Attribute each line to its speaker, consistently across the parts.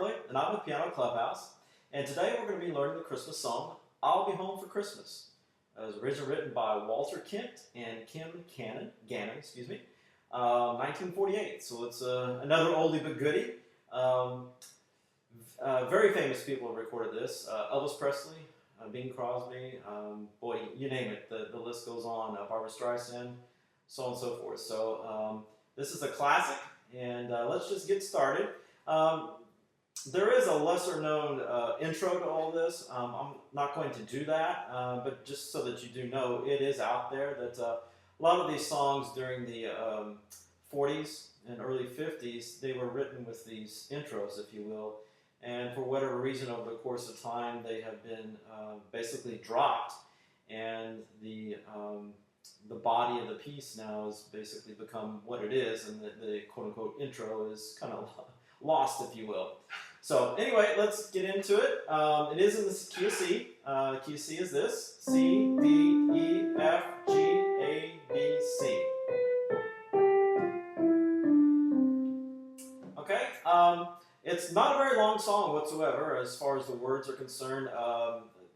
Speaker 1: Barclay, and I'm with Piano Clubhouse. And today we're going to be learning the Christmas song, I'll Be Home for Christmas. It was originally written by Walter Kent and Kim Gannon, 1948. So it's another oldie but goodie. Very famous people have recorded this. Elvis Presley, Bing Crosby, boy, you name it. The list goes on. Barbra Streisand, so on and so forth. So this is a classic, and let's just get started. There is a lesser-known intro to all this. I'm not going to do that, but just so that you do know, it is out there that a lot of these songs during the 40s and early 50s, they were written with these intros, if you will. And for whatever reason, over the course of time, they have been basically dropped, and the body of the piece now has basically become what it is, and the quote-unquote intro is kind of lost, if you will. So anyway, let's get into it. It is in the key of C. Key of C is this: C, D, E, F, G, A, B, C. Okay. It's not a very long song whatsoever as far as the words are concerned,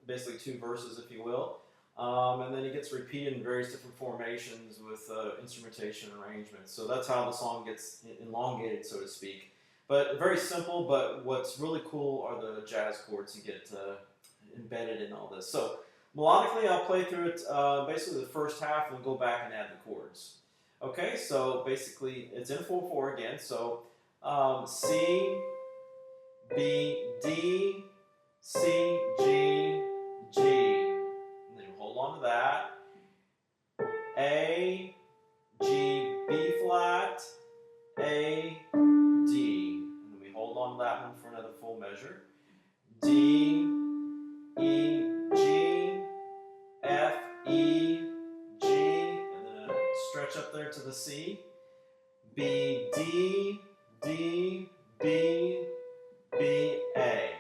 Speaker 1: basically 2 verses, if you will. And then it gets repeated in various different formations with instrumentation arrangements. So that's how the song gets elongated, so to speak. But very simple, but what's really cool are the jazz chords you get embedded in all this. So melodically, I'll play through it basically the first half and go back and add the chords. Okay, so basically it's in 4/4 again. So C, B, D, C, G, G. And then hold on to that. A, G, B flat, A, D. And then we hold on to that one for another full measure. D, E, G, F, E, G. And then stretch up there to the C. B, D, D, B, B, A.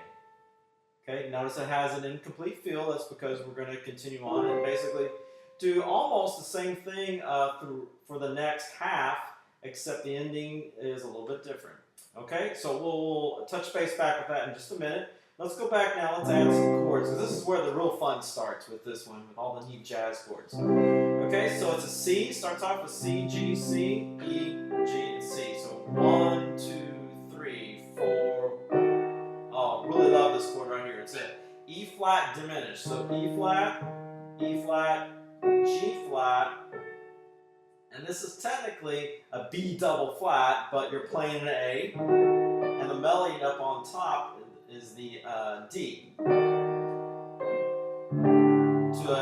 Speaker 1: Okay, notice it has an incomplete feel. That's because we're going to continue on and basically do almost the same thing for the next half, except the ending is a little bit different. Okay, so we'll touch base back with that in just a minute. Let's go back now. Let's add some chords, because this is where the real fun starts with this one, with all the neat jazz chords. Okay, so it's a C. Starts off with C, G, C, E, G, and C. So 1, 2, 3, 4. Oh, really love this chord right here. It's a E flat diminished. So E flat, G flat. And this is technically a B double flat, but you're playing an A. And the melody up on top is the D. To a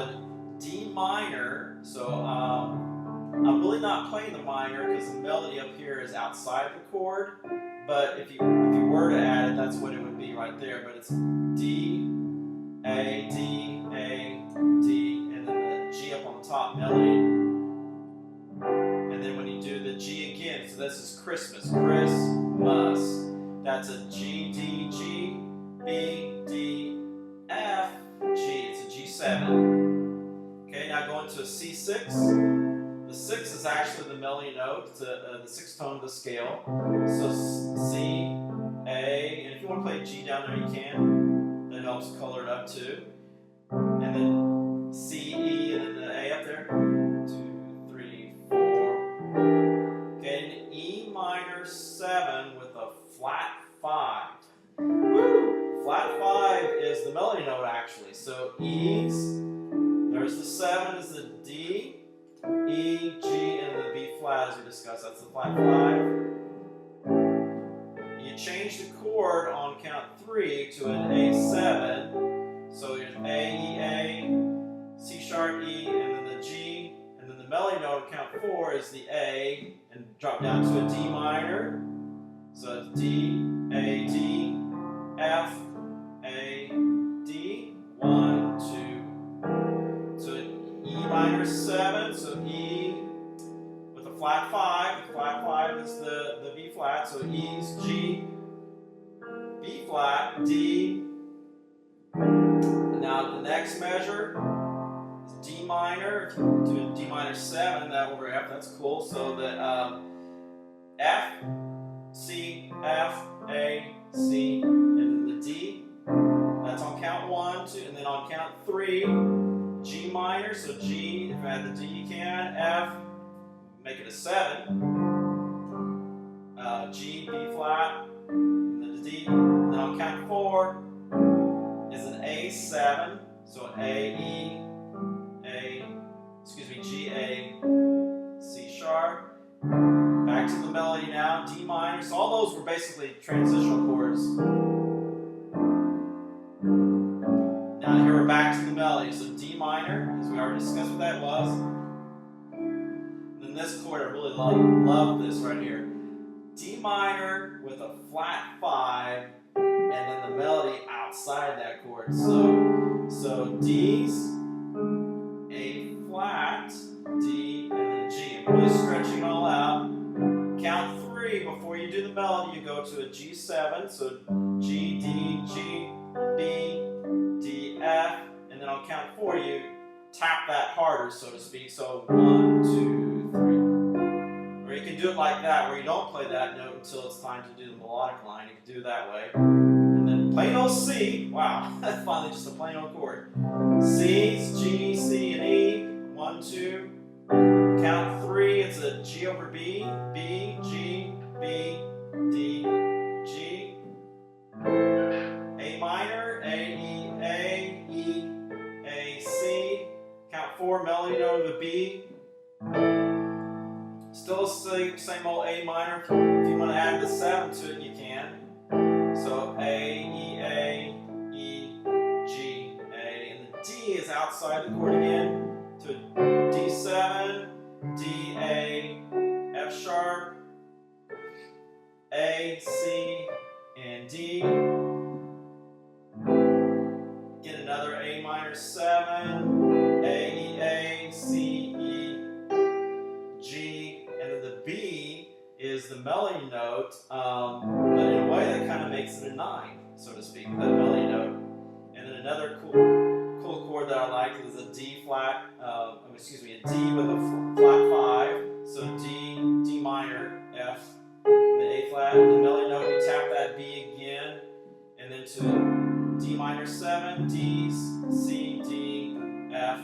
Speaker 1: D minor, so I'm really not playing the minor because the melody up here is outside the chord, but if you were to add it, that's what it would be right there, but it's D, A, D, A, D, and then the G up on the top melody. And then when you do the G again, so this is Christmas, Christmas. That's a G, D, G, B, D, F, G. It's a G7. Okay, now go into a C6. The 6 is actually the melody note. It's the 6th tone of the scale. So C, A, and if you want to play G down there, you can. That helps color it up too. And then C, E, and then the A up there. 2, 3, 4. Okay, and E minor 7 with a flat 5. Woo! Flat 5 is the melody note actually. So E's, there's the 7 is the D, E, G, and the B flat as we discussed. That's the flat 5. You change the chord on count 3 to an A7. So there's A, E, A, C sharp, E, and then the G, and then the melody note on count 4 is the A, and drop down to a D minor. So it's D, A, D, F, A, D, 1, 2. So E minor 7, so E with a flat 5. The flat 5 is the B flat, so E's G, B flat, D. Now the next measure is D minor. If you do a D minor 7, that over F, that's cool. So the F, C, F, A, C, and then the D. That's on count 1, 2, and then on count 3, G minor. So G, if you add the D, you can. F, make it a 7. G, B flat, and then the D. And then on count 4 is an A7. So G, A, C sharp. Back to the melody now, D minor. So all those were basically transitional chords. Now here we're back to the melody. So D minor, as we already discussed what that was. And then this chord, I really love this right here. D minor with a flat 5, and then the melody outside that chord. So D's, A flat, D, and then G. I'm really stretching it all out. Count 3 before you do the melody. You go to a G7. So G, D, G, B, D, F, and then on count 4 you tap that harder, so to speak. So 1, 2, 3. Or you can do it like that, where you don't play that note until it's time to do the melodic line. You can do it that way. And then plain old C. Wow, that's finally just a plain old chord. C's, G, C, and E. 1, 2. Count 3. It's a G over B. B, G, B, D, G. A minor. A, E, A, C. Count 4. Melody note of a B. Still same old A minor. If you want to add the 7 to it, you can. So A, E, G, A. And the D is outside the chord again. To D7, D, A, F sharp, A, C, and D. Get another A minor 7, A, C, E, G, and then the B is the melody note, but in a way that kind of makes it a 9, so to speak, that melody note. And then another cool chord that I like is a D flat, a D with a flat 5, so D minor, F, and then A flat, and the melody note, you tap that B again, and then to D minor 7, D's, C, D, F,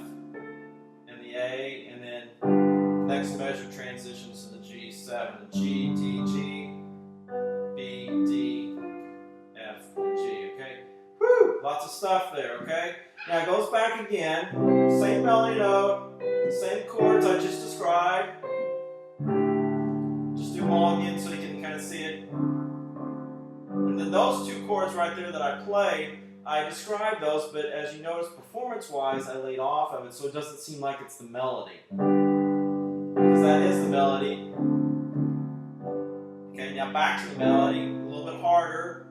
Speaker 1: and the A, and then next measure transitions to the G7, G, D, G, B, D, F, and G, okay? Whew, lots of stuff there, okay? Now it goes back again, same melody note, same chords I just described. Just do them all again so you can kind of see it. And then those 2 chords right there that I played, I described those, but as you notice, performance-wise, I laid off of it, so it doesn't seem like it's the melody. Because that is the melody. Okay, now back to the melody, a little bit harder.